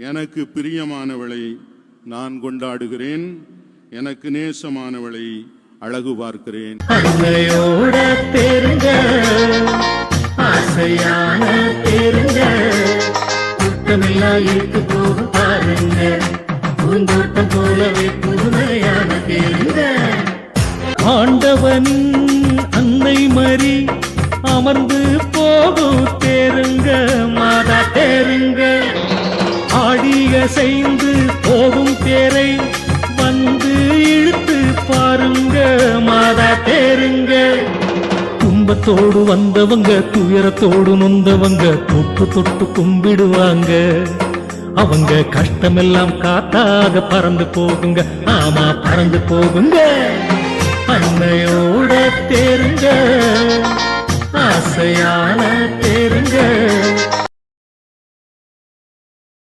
எனக்கு பிரியமானவளை நான் கொண்டாடுகிறேன், எனக்கு நேசமானவளை அழகு பார்க்கிறேன். அன்னையோட தேருங்க, ஆசையான தேருங்க, குற்றமெல்லாம் இருக்கு போக பாருங்க, பூந்தோட்டம் போலவே புதுமையான தேருங்க. ஆண்டவனின் அன்னை மரி அமர்ந்து போகும் தேருங்க, மாதா தேருங்க. ஆடிய செய்து போகும் தேரை வந்து இழுத்து பாருங்க, மாதா தேருங்க. துன்பத்தோடு வந்தவங்க துயரத்தோடு நொந்தவங்க தொட்டு தொட்டு கும்பிடுவாங்க, அவங்க கஷ்டமெல்லாம் காத்தாக பறந்து போகுங்க, ஆமா பறந்து போகுங்க. அன்னையோட தேருங்க, ஆசையான தேருங்க,